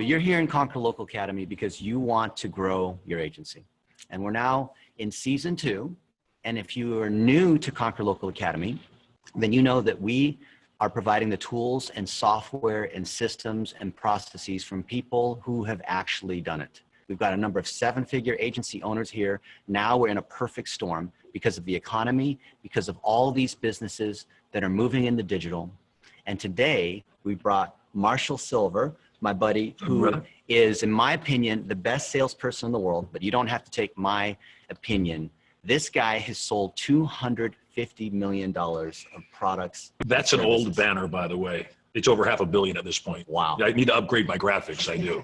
you're here in Conquer Local Academy because you want to grow your agency. And we're now in season 2. And if you are new to Conquer Local Academy, then you know that we are providing the tools and software and systems and processes from people who have actually done it. We've got a number of 7-figure agency owners here. Now we're in a perfect storm because of the economy, because of all these businesses that are moving into digital. And today we brought Marshall Silver, my buddy, who is, in my opinion, the best salesperson in the world, but you don't have to take my opinion. This guy has sold $250 million of products. That's an old banner, by the way. It's over $500 million at this point. Wow. I need to upgrade my graphics, I do.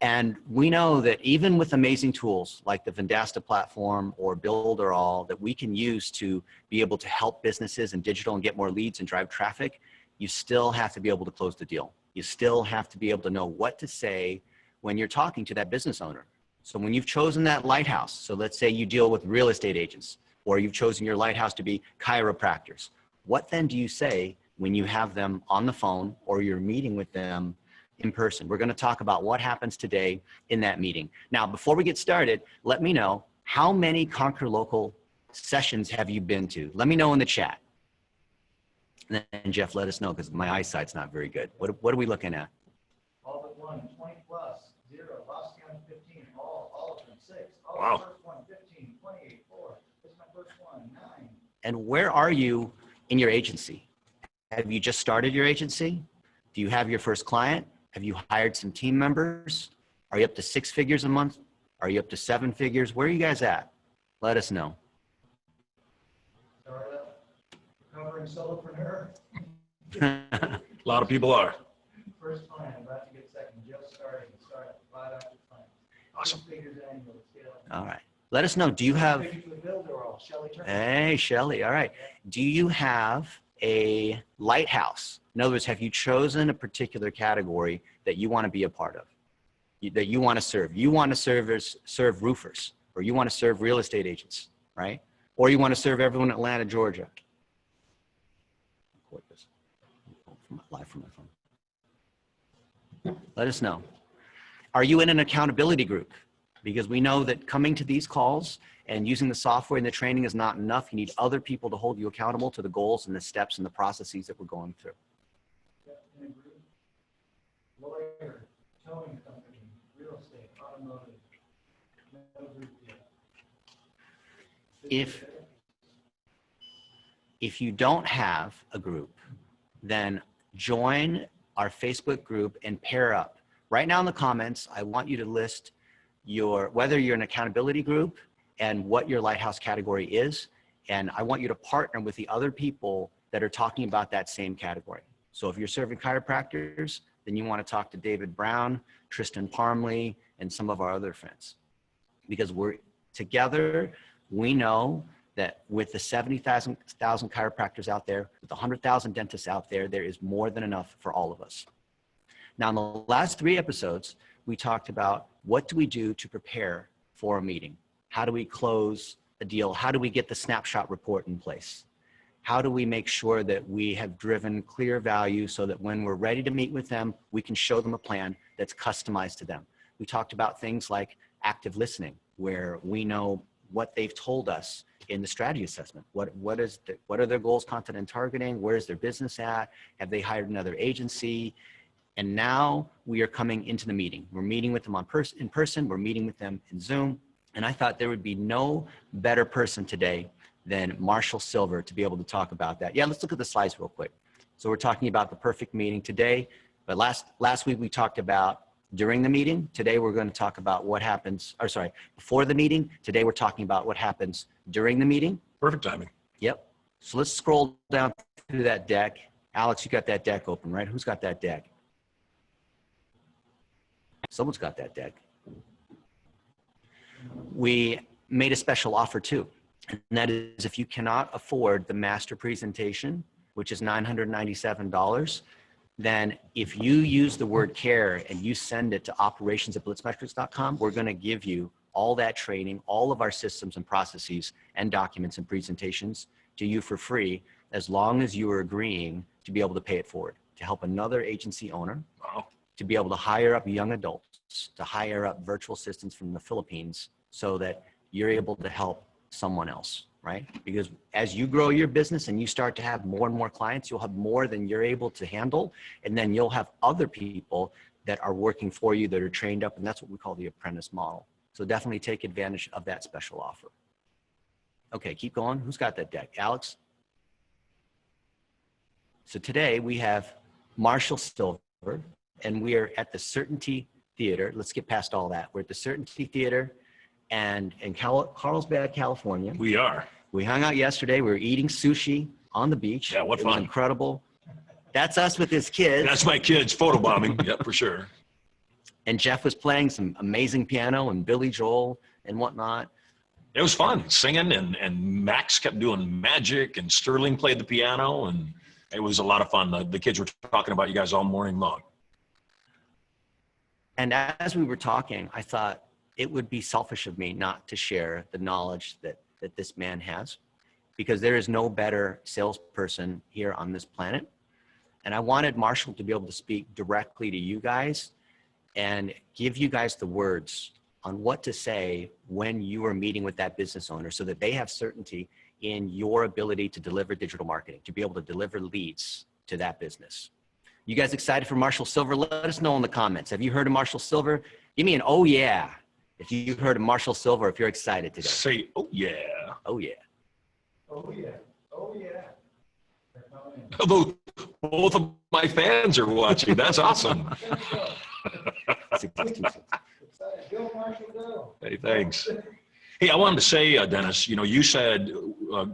And we know that even with amazing tools like the Vendasta platform or Builderall that we can use to be able to help businesses in digital and get more leads and drive traffic, you still have to be able to close the deal. You still have to be able to know what to say when you're talking to that business owner. So when you've chosen that lighthouse, so let's say you deal with real estate agents, or you've chosen your lighthouse to be chiropractors, what then do you say when you have them on the phone or you're meeting with them in person? We're going to talk about what happens today in that meeting. Now, before we get started, let me know how many Conquer Local sessions have you been to? Let me know in the chat. And then Jeff, let us know because my eyesight's not very good. What are we looking at? All but one, 20 plus, 0, Lost County 15, all of them 6. Oh, wow. First one, 15, 28, 4. This is my first one, 9. And where are you in your agency? Have you just started your agency? Do you have your first client? Have you hired some team members? Are you up to 6 figures a month? Are you up to 7 figures? Where are you guys at? Let us know. Startup, recovering solopreneur. A lot of people are. First client, about to get second, just starting, startup, 5 active clients. Awesome. 6 figures annual, scaling. All right. Let us know. Do you have, Figures with Builderall, Shelly Turner. hey, Shelly. All right. Do you have a lighthouse? In other words, have you chosen a particular category that you want to be a part of, that you want to serve? You want to serve roofers, or you want to serve real estate agents, right? Or you want to serve everyone in Atlanta, Georgia. Record this. Live from my phone. Let us know. Are you in an accountability group? Because we know that coming to these calls and using the software and the training is not enough. You need other people to hold you accountable to the goals and the steps and the processes that we're going through. In a group, lawyer, towing company, real estate, automotive, no group yet. If you don't have a group, then join our Facebook group and pair up. Right now in the comments, I want you to list whether you're an accountability group and what your lighthouse category is. And I want you to partner with the other people that are talking about that same category. So if you're serving chiropractors, then you want to talk to David Brown, Tristan Parmley, and some of our other friends. Because we're together, we know that with the 70,000 chiropractors out there, with the 100,000 dentists out there, there is more than enough for all of us. Now, in the last 3 episodes, we talked about what do we do to prepare for a meeting? How do we close a deal? How do we get the snapshot report in place? How do we make sure that we have driven clear value so that when we're ready to meet with them, we can show them a plan that's customized to them? We talked about things like active listening, where we know what they've told us in the strategy assessment. What are their goals, content, and targeting? Where's their business at? Have they hired another agency? And now we are coming into the meeting. We're meeting with them in person. We're meeting with them in Zoom. And I thought there would be no better person today than Marshall Silver to be able to talk about that. Yeah, let's look at the slides real quick. So we're talking about the perfect meeting today, but last week we talked about during the meeting. Today we're going to talk about what happens, or sorry, before the meeting. Today we're talking about what happens during the meeting. Perfect timing. Yep. So let's scroll down through that deck. Alex, you got that deck open, right? Who's got that deck? Someone's got that deck. We made a special offer too. And that is if you cannot afford the master presentation, which is $997, then if you use the word care and you send it to operations@blitzmetrics.com, we're going to give you all that training, all of our systems and processes and documents and presentations to you for free, as long as you are agreeing to be able to pay it forward, to help another agency owner, Wow. to be able to hire up young adults, to hire up virtual assistants from the Philippines so that you're able to help someone else, right? Because as you grow your business and you start to have more and more clients, you'll have more than you're able to handle. And then you'll have other people that are working for you that are trained up. And that's what we call the apprentice model. So definitely take advantage of that special offer. Okay, keep going. Who's got that deck? Alex? So today we have Marshall Silver, and we are at the Certainty Theater. Let's get past all that. We're at the Certainty Theater and in Carlsbad, California. We are. We hung out yesterday. We were eating sushi on the beach. Yeah, what It fun. was incredible. That's us with his kids. That's my kids photobombing. Yep, for sure. And Jeff was playing some amazing piano and Billy Joel and whatnot. It was fun singing, and Max kept doing magic, and Sterling played the piano, and it was a lot of fun. The kids were talking about you guys all morning long. And as we were talking, I thought it would be selfish of me not to share the knowledge that this man has, because there is no better salesperson here on this planet. And I wanted Marshall to be able to speak directly to you guys and give you guys the words on what to say when you are meeting with that business owner so that they have certainty in your ability to deliver digital marketing, to be able to deliver leads to that business. You guys excited for Marshall Silver? Let us know in the comments. Have you heard of Marshall Silver? Give me an oh yeah if you've heard of Marshall Silver, if you're excited today. Say, oh yeah. Oh yeah. Oh, yeah. Oh, yeah. They're coming in. Although both of my fans are watching. That's awesome. 626. Excited. Go, Marshall, go. Hey, thanks. Hey, I wanted to say, Dennis, you said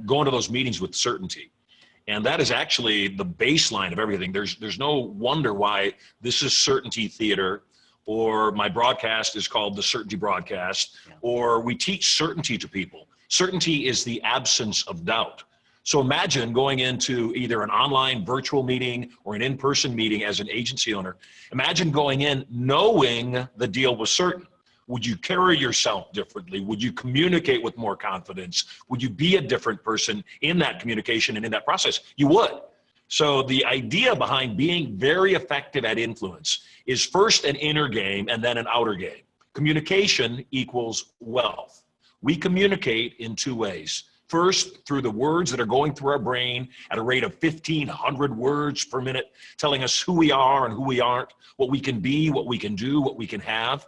go into those meetings with certainty. And that is actually the baseline of everything. There's no wonder why this is Certainty Theater, or my broadcast is called the Certainty Broadcast, or we teach certainty to people. Certainty is the absence of doubt. So imagine going into either an online virtual meeting or an in-person meeting as an agency owner. Imagine going in knowing the deal was certain. Would you carry yourself differently? Would you communicate with more confidence? Would you be a different person in that communication and in that process? You would. So the idea behind being very effective at influence is first an inner game and then an outer game. Communication equals wealth. We communicate in two ways. First, through the words that are going through our brain at a rate of 1,500 words per minute, telling us who we are and who we aren't, what we can be, what we can do, what we can have.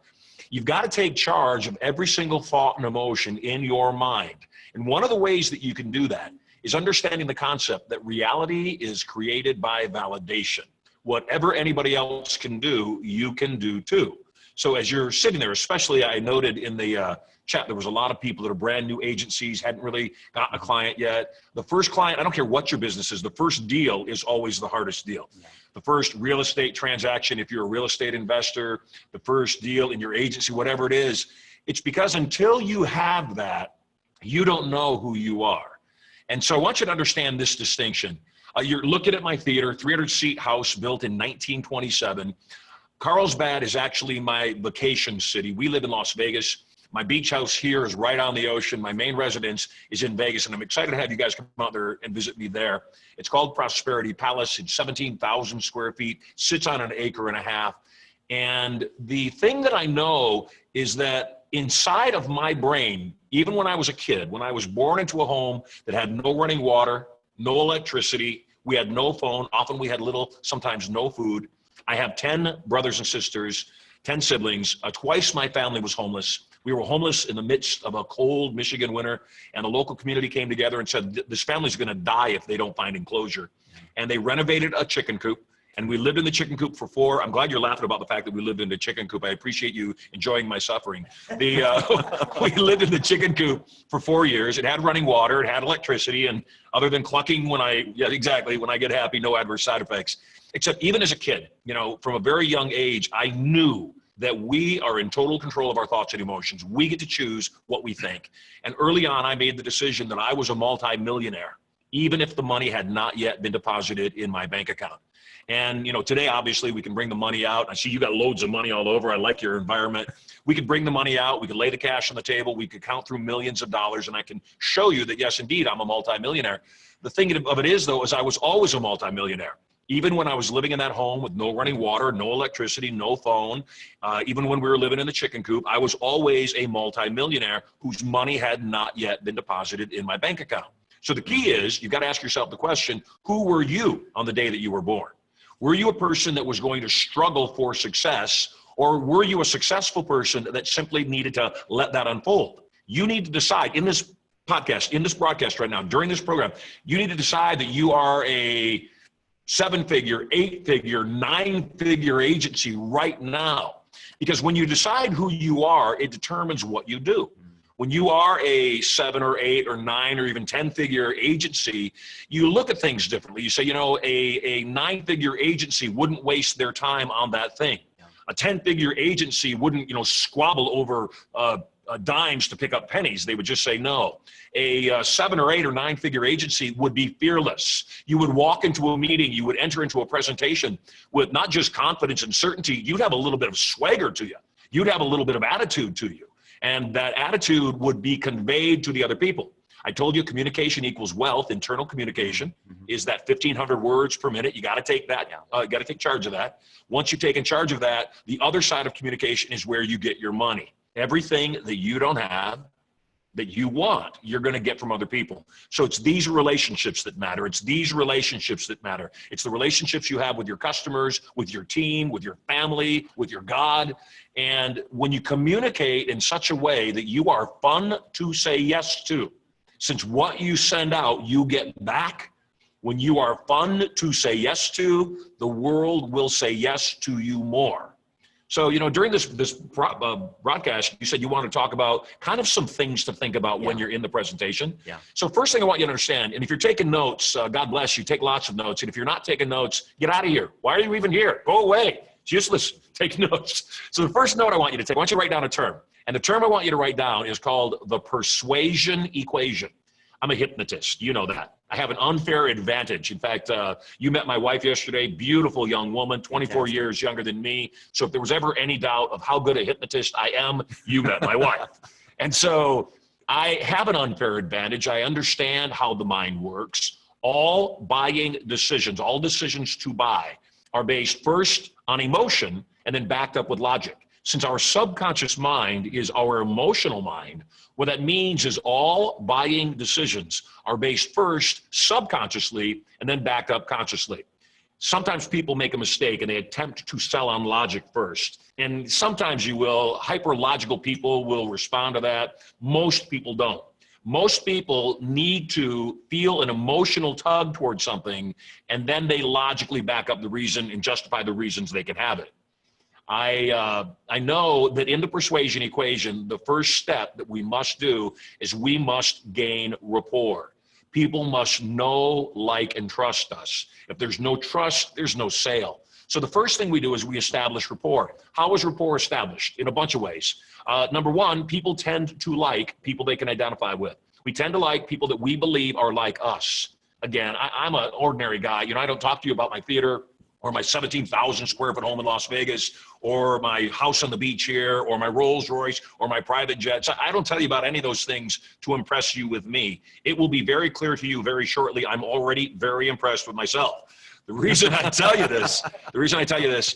You've got to take charge of every single thought and emotion in your mind. And one of the ways that you can do that is understanding the concept that reality is created by validation. Whatever anybody else can do, you can do too. So as you're sitting there, especially I noted in the chat, there was a lot of people that are brand new agencies, hadn't really gotten a client yet. The first client, I don't care what your business is, the first deal is always the hardest deal. The first real estate transaction, if you're a real estate investor, the first deal in your agency, whatever it is, it's because until you have that, you don't know who you are. And so I want you to understand this distinction. You're looking at my theater, 300-seat house built in 1927. Carlsbad is actually my vacation city. We live in Las Vegas. My beach house here is right on the ocean. My main residence is in Vegas, and I'm excited to have you guys come out there and visit me there. It's called Prosperity Palace. It's 17,000 square feet, sits on an acre and a half. And the thing that I know is that inside of my brain, even when I was a kid, when I was born into a home that had no running water, no electricity, we had no phone, often we had little, sometimes no food. I have 10 brothers and sisters, 10 siblings. Twice my family was homeless. We were homeless in the midst of a cold Michigan winter, and the local community came together and said, this family's gonna die if they don't find enclosure. And they renovated a chicken coop, and we lived in the chicken coop for I'm glad you're laughing about the fact that we lived in the chicken coop. I appreciate you enjoying my suffering. We lived in the chicken coop for 4 years. It had running water, it had electricity, and other than clucking when I get happy, no adverse side effects. Except even as a kid, from a very young age, I knew that we are in total control of our thoughts and emotions. We get to choose what we think. And early on, I made the decision that I was a multi-millionaire, even if the money had not yet been deposited in my bank account. And today, obviously, we can bring the money out. I see you got loads of money all over. I like your environment. We could bring the money out. We could lay the cash on the table. We could count through millions of dollars, and I can show you that, yes, indeed, I'm a multi-millionaire. The thing of it is, though, is I was always a multi-millionaire. Even when I was living in that home with no running water, no electricity, no phone, even when we were living in the chicken coop, I was always a multimillionaire whose money had not yet been deposited in my bank account. So the key is, you've got to ask yourself the question, who were you on the day that you were born? Were you a person that was going to struggle for success, or were you a successful person that simply needed to let that unfold? You need to decide in this podcast, in this broadcast right now, during this program, you need to decide that you are a 7-figure, 8-figure, 9-figure agency right now. Because when you decide who you are, it determines what you do. When you are a 7 or 8 or 9 or even 10-figure agency, you look at things differently. You say, you know, a 9-figure agency wouldn't waste their time on that thing. A 10-figure agency wouldn't, you know, squabble over dimes to pick up pennies. They would just say no. A 7 or 8 or 9-figure agency would be fearless. You would walk into a meeting, you would enter into a presentation with not just confidence and certainty, you'd have a little bit of swagger to you. You'd have a little bit of attitude to you. And that attitude would be conveyed to the other people. I told you communication equals wealth. Internal communication is that 1,500 words per minute. You got to take that. You got to take charge of that. Once you've taken charge of that, the other side of communication is where you get your money. Everything that you don't have, that you want, you're going to get from other people. So it's these relationships that matter. It's these relationships that matter. It's the relationships you have with your customers, with your team, with your family, with your God. And when you communicate in such a way that you are fun to say yes to, since what you send out, you get back. When you are fun to say yes to, the world will say yes to you more. So, you know, during this broadcast, you said you want to talk about kind of some things to think about when you're in the presentation. Yeah. So first thing I want you to understand, and if you're taking notes, God bless you, take lots of notes. And if you're not taking notes, get out of here. Why are you even here? Go away. It's useless. Take notes. So the first note I want you to take, I want you to write down a term. And the term I want you to write down is called the persuasion equation. I'm a hypnotist. You know that. I have an unfair advantage. In fact, you met my wife yesterday, beautiful young woman, 24 years younger than me. So if there was ever any doubt of how good a hypnotist I am, you met my wife. And so I have an unfair advantage. I understand how the mind works. All buying decisions, all decisions to buy are based first on emotion and then backed up with logic. Since our subconscious mind is our emotional mind, what that means is all buying decisions are based first subconsciously and then backed up consciously. Sometimes people make a mistake and they attempt to sell on logic first. And sometimes you will, hyper-logical people will respond to that. Most people don't. Most people need to feel an emotional tug towards something, and then they logically back up the reason and justify the reasons they can have it. I know that in the persuasion equation, the first step that we must do is we must gain rapport. People must know, like, and trust us. If there's no trust, there's no sale. So the first thing we do is we establish rapport. How is rapport established? In a bunch of ways. Number one, people tend to like people they can identify with. We tend to like people that we believe are like us. Again, I'm an ordinary guy. You know, I don't talk to you about my theater or my 17,000 square foot home in Las Vegas, or my house on the beach here, or my Rolls Royce, or my private jets. I don't tell you about any of those things to impress you with me. It will be very clear to you very shortly, I'm already very impressed with myself. The reason I tell you this,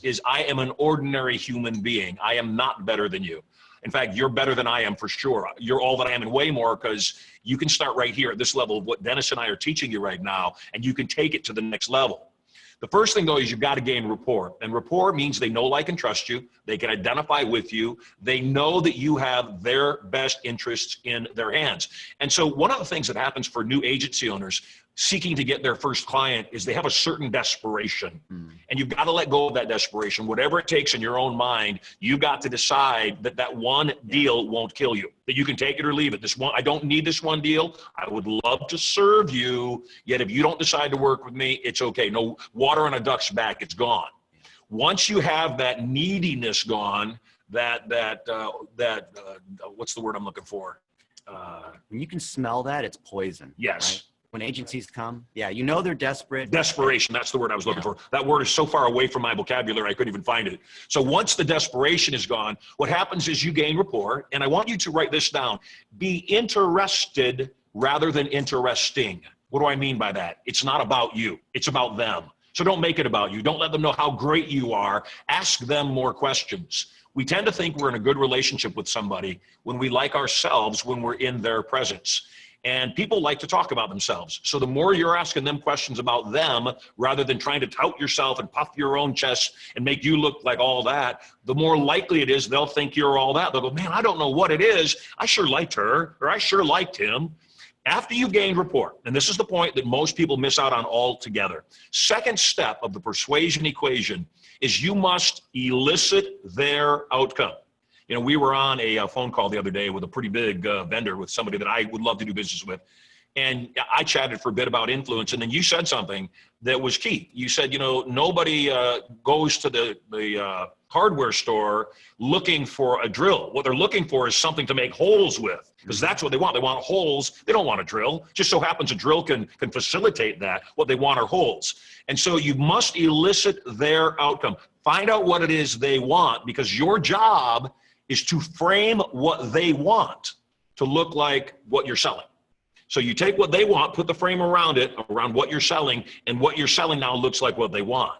is I am an ordinary human being. I am not better than you. In fact, you're better than I am for sure. You're all that I am and way more, because you can start right here at this level of what Dennis and I are teaching you right now, and you can take it to the next level. The first thing, though, is you've got to gain rapport. And rapport means they know, like, and trust you. They can identify with you. They know that you have their best interests in their hands. And so one of the things that happens for new agency owners seeking to get their first client is they have a certain desperation. And you've got to let go of that desperation. Whatever it takes in your own mind, you've got to decide that that one deal won't kill you, that you can take it or leave it. This one, I don't need this one deal. I would love to serve you, yet if you don't decide to work with me, it's okay. No water on a duck's back, it's gone. Once you have that neediness gone, what's the word I'm looking for? When you can smell that, it's poison. Yes. Right? When agencies come, you know they're desperate. Desperation, that's the word I was looking for. That word is so far away from my vocabulary, I couldn't even find it. So once the desperation is gone, what happens is you gain rapport, and I want you to write this down. Be interested rather than interesting. What do I mean by that? It's not about you, it's about them. So don't make it about you. Don't let them know how great you are. Ask them more questions. We tend to think we're in a good relationship with somebody when we like ourselves when we're in their presence. And people like to talk about themselves. So the more you're asking them questions about them, rather than trying to tout yourself and puff your own chest and make you look like all that, the more likely it is they'll think you're all that. They'll go, man, I don't know what it is. I sure liked her, or I sure liked him. After you've gained rapport, and this is the point that most people miss out on altogether, second step of the persuasion equation is you must elicit their outcome. You know, we were on a phone call the other day with a pretty big vendor, with somebody that I would love to do business with. And I chatted for a bit about influence. And then you said something that was key. You said, you know, nobody goes to the hardware store looking for a drill. What they're looking for is something to make holes with, because that's what they want. They want holes. They don't want a drill. Just so happens a drill can facilitate that. What they want are holes. And so you must elicit their outcome. Find out what it is they want, because your job is to frame what they want to look like what you're selling. So you take what they want, put the frame around it, around what you're selling, and what you're selling now looks like what they want.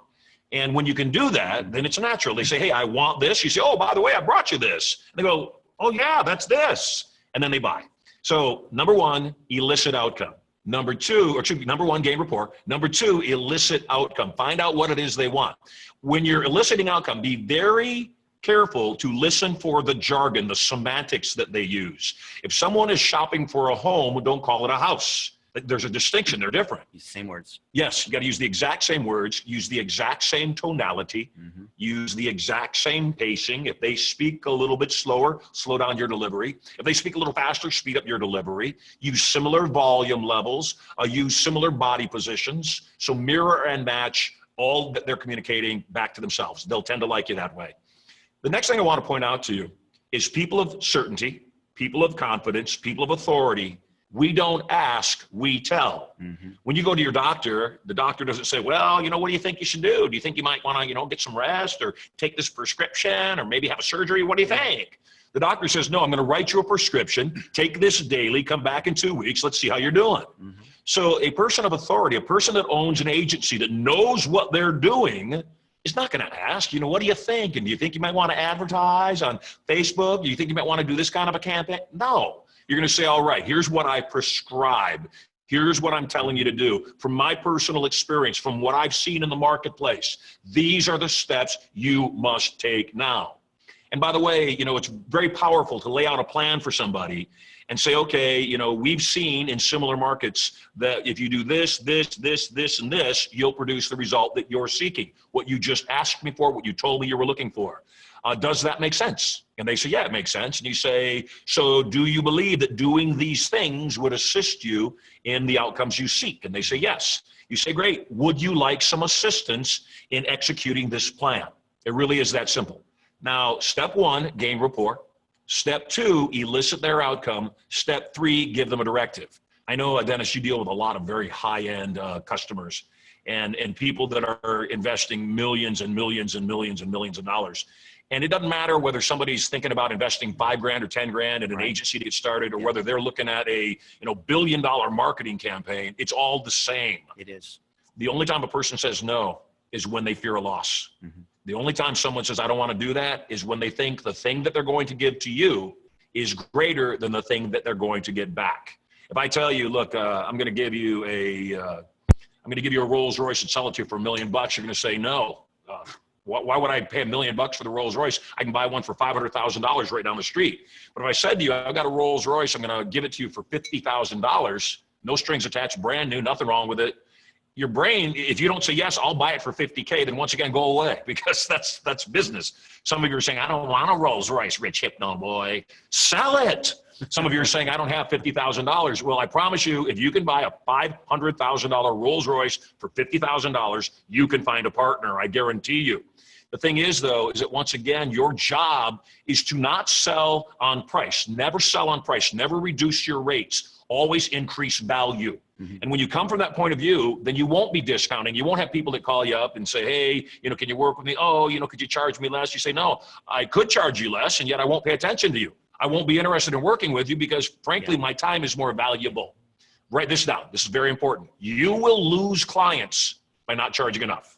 And when you can do that, then it's natural. They say, hey, I want this. You say, oh, by the way, I brought you this. And they go, oh, yeah, that's this. And then they buy. So number one, elicit outcome. Number two, number one, gain rapport. Number two, elicit outcome. Find out what it is they want. When you're eliciting outcome, be very careful to listen for the jargon, the semantics that they use. If someone is shopping for a home, don't call it a house. There's a distinction. They're different. Same words. Yes, you got to use the exact same words, use the exact same tonality, use the exact same pacing. If they speak a little bit slower, slow down your delivery. If they speak a little faster, speed up your delivery. Use similar volume levels, use similar body positions. So mirror and match all that they're communicating back to themselves. They'll tend to like you that way. The next thing I want to point out to you is people of certainty, people of confidence, people of authority. We don't ask, we tell. When you go to your doctor, the doctor doesn't say, well, you know, what do you think you should do? Do you think you might want to, you know, get some rest or take this prescription or maybe have a surgery? What do you think? The doctor says, no, I'm going to write you a prescription. Take this daily, come back in 2 weeks. Let's see how you're doing. So a person of authority, a person that owns an agency that knows what they're doing, is not going to ask, you know, what do you think? And do you think you might want to advertise on Facebook? Do you think you might want to do this kind of a campaign? No. You're going to say, all right, here's what I prescribe. Here's what I'm telling you to do. From my personal experience, from what I've seen in the marketplace, these are the steps you must take now. And by the way, you know, it's very powerful to lay out a plan for somebody and say, okay, you know, we've seen in similar markets that if you do this, this, this, this, and this, you'll produce the result that you're seeking. What you just asked me for, what you told me you were looking for. Does that make sense? And they say, yeah, it makes sense. And you say, so do you believe that doing these things would assist you in the outcomes you seek? And they say, yes. You say, great. Would you like some assistance in executing this plan? It really is that simple. Now, step one, gain rapport. Step two, elicit their outcome. Step three, give them a directive. I know, Dennis, you deal with a lot of very high-end customers and people that are investing millions and millions and millions and millions of dollars. And it doesn't matter whether somebody's thinking about investing $5,000 or $10,000 in an agency to get started, or whether they're looking at a billion-dollar marketing campaign. It's all the same. It is. The only time a person says no is when they fear a loss. The only time someone says, I don't want to do that, is when they think the thing that they're going to give to you is greater than the thing that they're going to get back. If I tell you, look, I'm going to give you a Rolls Royce and sell it to you for $1 million, you're going to say no. Why would I pay $1 million for the Rolls Royce? I can buy one for $500,000 right down the street. But if I said to you, I've got a Rolls Royce, I'm going to give it to you for $50,000, no strings attached, brand new, nothing wrong with it. Your brain, if you don't say, yes, I'll buy it for $50K, then once again, go away, because that's business. Some of you are saying, I don't want a Rolls Royce, rich hypno boy. Sell it. Some of you are saying, I don't have $50,000. Well, I promise you, if you can buy a $500,000 Rolls Royce for $50,000, you can find a partner. I guarantee you. The thing is, though, is that once again, your job is to not sell on price. Never sell on price. Never reduce your rates. Always increase value. And when you come from that point of view, then you won't be discounting. You won't have people that call you up and say, hey, can you work with me? Oh, could you charge me less? You say, no, I could charge you less, and yet I won't pay attention to you. I won't be interested in working with you because, frankly, my time is more valuable. Write this down. This is very important. You will lose clients by not charging enough.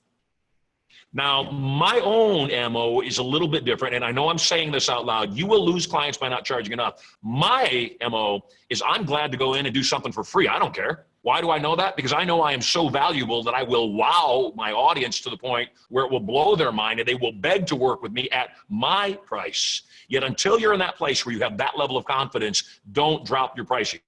Now, my own MO is a little bit different, and I know I'm saying this out loud. You will lose clients by not charging enough. My MO is I'm glad to go in and do something for free. I don't care. Why do I know that? Because I know I am so valuable that I will wow my audience to the point where it will blow their mind and they will beg to work with me at my price. Yet until you're in that place where you have that level of confidence, don't drop your pricing.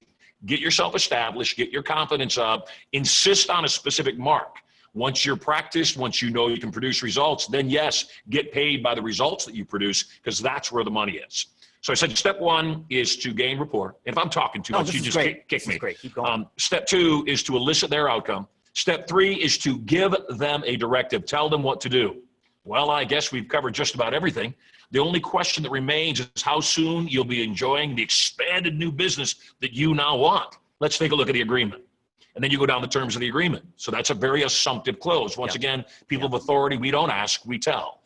Get yourself established, get your confidence up, insist on a specific mark. Once you're practiced, once you know you can produce results, then yes, get paid by the results that you produce, because that's where the money is. So I said step one is to gain rapport. And if I'm talking too much, you just kick me. Great. Keep going. Step two is to elicit their outcome. Step three is to give them a directive. Tell them what to do. Well, I guess we've covered just about everything. The only question that remains is how soon you'll be enjoying the expanded new business that you now want. Let's take a look at the agreement. And then you go down the terms of the agreement. So that's a very assumptive close. Once again, people of authority, we don't ask, we tell.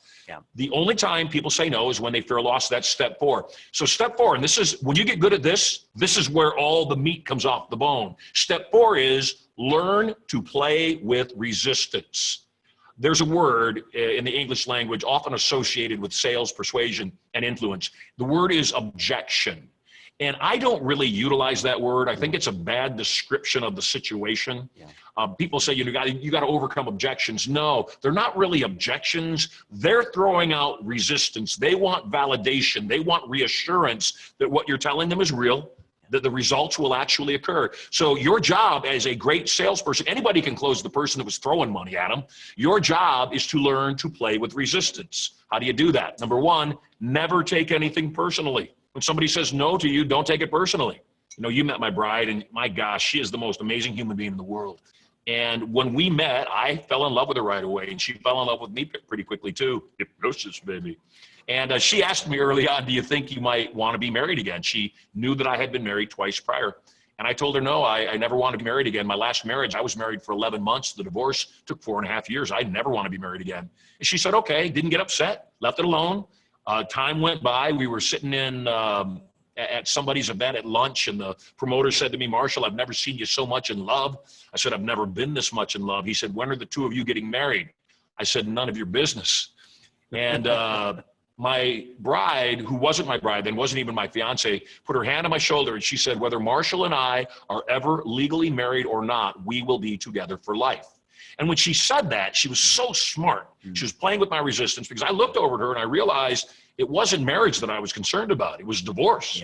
The only time people say no is when they fear loss. That's step four. So step four, and this is, when you get good at this, this is where all the meat comes off the bone. Step four is learn to play with resistance. There's a word in the English language often associated with sales, persuasion, and influence. The word is objection. And I don't really utilize that word. I think it's a bad description of the situation. People say, you got to overcome objections. No, they're not really objections. They're throwing out resistance. They want validation. They want reassurance that what you're telling them is real, that the results will actually occur. So your job as a great salesperson, anybody can close the person that was throwing money at them. Your job is to learn to play with resistance. How do you do that? Number one, never take anything personally. When somebody says no to you, don't take it personally. You know, you met my bride, and my gosh, she is the most amazing human being in the world. And when we met, I fell in love with her right away, and she fell in love with me pretty quickly too. Hypnosis, baby. And she asked me early on, do you think you might want to be married again? She knew that I had been married twice prior. And I told her, no, I never want to be married again. My last marriage, I was married for 11 months. The divorce took 4.5 years. I never want to be married again. And she said, okay, didn't get upset, left it alone. Time went by. We were sitting in at somebody's event at lunch, and the promoter said to me, Marshall, I've never seen you so much in love. I said, I've never been this much in love. He said, when are the two of you getting married? I said, none of your business. And my bride, who wasn't my bride, then wasn't even my fiance, put her hand on my shoulder, and she said, whether Marshall and I are ever legally married or not, we will be together for life. And when she said that, she was so smart. She was playing with my resistance, because I looked over at her and I realized it wasn't marriage that I was concerned about. It was divorce.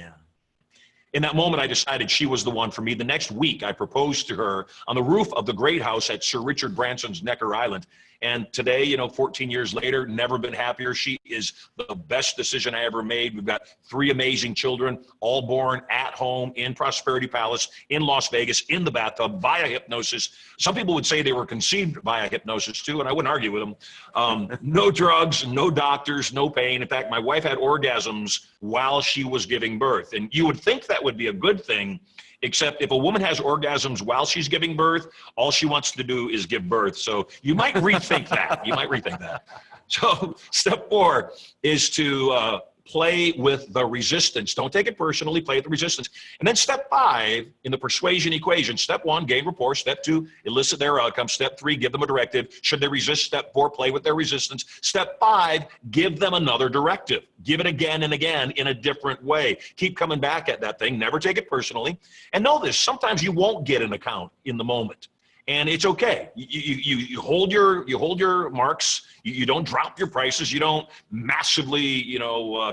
In that moment, I decided she was the one for me. The next week, I proposed to her on the roof of the great house at Sir Richard Branson's Necker Island. And today, you know, 14 years later, never been happier. She is the best decision I ever made. We've got 3 amazing children, all born at home in Prosperity Palace in Las Vegas, in the bathtub, via hypnosis. Some people would say they were conceived via hypnosis too, and I wouldn't argue with them. No drugs, no doctors, no pain. In fact, my wife had orgasms while she was giving birth. And you would think that would be a good thing, except if a woman has orgasms while she's giving birth, all she wants to do is give birth. So you might rethink that. You might rethink that. So step 4 is to play with the resistance. Don't take it personally, play with the resistance. And then step 5 in the persuasion equation, step 1, gain rapport. Step 2, elicit their outcome. Step 3, give them a directive. Should they resist? Step 4, play with their resistance. Step 5, give them another directive. Give it again and again in a different way. Keep coming back at that thing. Never take it personally. And know this, sometimes you won't get an account in the moment. And it's okay. You hold your marks. You don't drop your prices. You don't massively,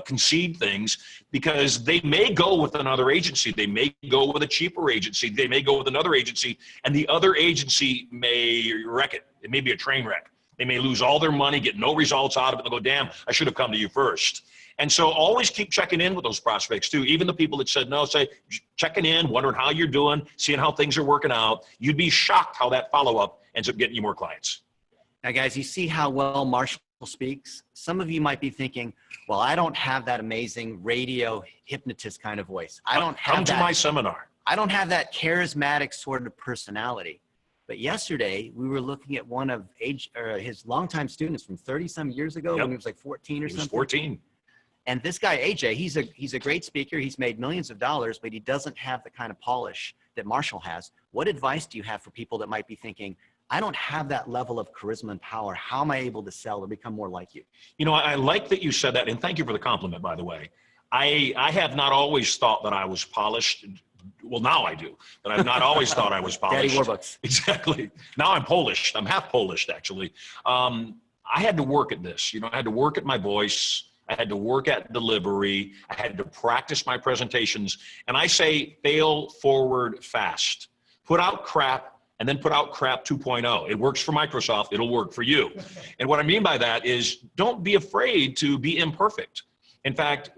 concede things, because they may go with another agency. They may go with a cheaper agency. They may go with another agency, and the other agency may wreck it. It may be a train wreck. They may lose all their money, get no results out of it, and go, damn, I should have come to you first. And so always keep checking in with those prospects too. Even the people that said no, say, checking in, wondering how you're doing, seeing how things are working out. You'd be shocked how that follow-up ends up getting you more clients. Now, guys, you see how well Marshall speaks? Some of you might be thinking, well, I don't have that amazing radio hypnotist kind of voice. I don't have Come to my seminar. I don't have that charismatic sort of personality. But yesterday, we were looking at one of his longtime students from 30-some years ago, when he was like 14 or something. He was 14. And this guy, AJ, he's a great speaker. He's made millions of dollars, but he doesn't have the kind of polish that Marshall has. What advice do you have for people that might be thinking, I don't have that level of charisma and power. How am I able to sell or become more like you? You know, I like that you said that, and thank you for the compliment, by the way. I have not always thought that I was polished. Well, now I do, but I've not always thought I was Daddy polished. Warbucks. Exactly. Now I'm Polish. I'm half Polish, actually. I had to work at this. You know, I had to work at my voice. I had to work at delivery. I had to practice my presentations. And I say fail forward fast. Put out crap and then put out crap 2.0. It works for Microsoft. It'll work for you. And what I mean by that is don't be afraid to be imperfect. In fact,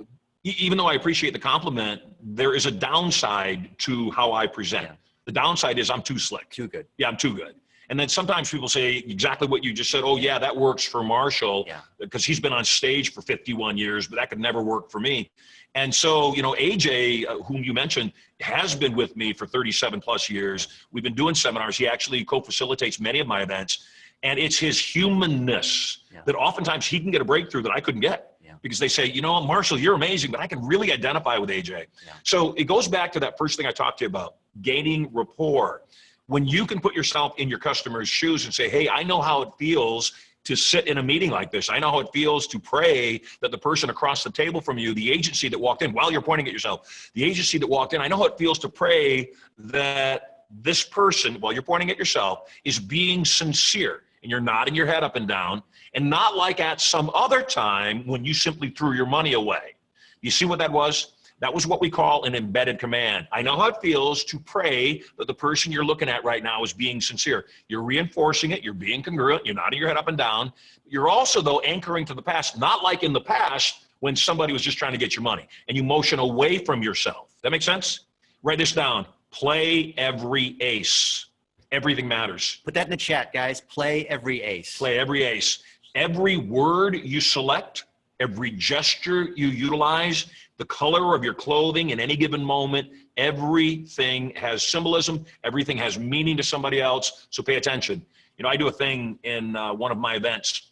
even though I appreciate the compliment, there is a downside to how I present. Yeah. The downside is I'm too slick. Too good. Yeah, I'm too good. And then sometimes people say exactly what you just said. Oh, yeah, that works for Marshall because he's been on stage for 51 years, but that could never work for me. And so, you know, AJ, whom you mentioned, has been with me for 37 plus years. We've been doing seminars. He actually co-facilitates many of my events. And it's his humanness that oftentimes he can get a breakthrough that I couldn't get. Because they say, you know, Marshall, you're amazing, but I can really identify with AJ. So it goes back to that first thing I talked to you about, gaining rapport. When you can put yourself in your customer's shoes and say, hey, I know how it feels to sit in a meeting like this. I know how it feels to pray that the person across the table from you, the agency that walked in, while you're pointing at yourself, the agency that walked in, I know how it feels to pray that this person, while you're pointing at yourself, is being sincere. And you're nodding your head up and down, and not like at some other time when you simply threw your money away. You see what that was? That was what we call an embedded command. I know how it feels to pray that the person you're looking at right now is being sincere. You're reinforcing it. You're being congruent. You're nodding your head up and down. You're also, though, anchoring to the past, not like in the past when somebody was just trying to get your money, and you motion away from yourself. That make sense? Write this down. Play every ace. Everything matters. Put that in the chat, guys. Play every ace. Play every ace. Every word you select, every gesture you utilize, the color of your clothing in any given moment, everything has symbolism. Everything has meaning to somebody else. So pay attention. You know, I do a thing in one of my events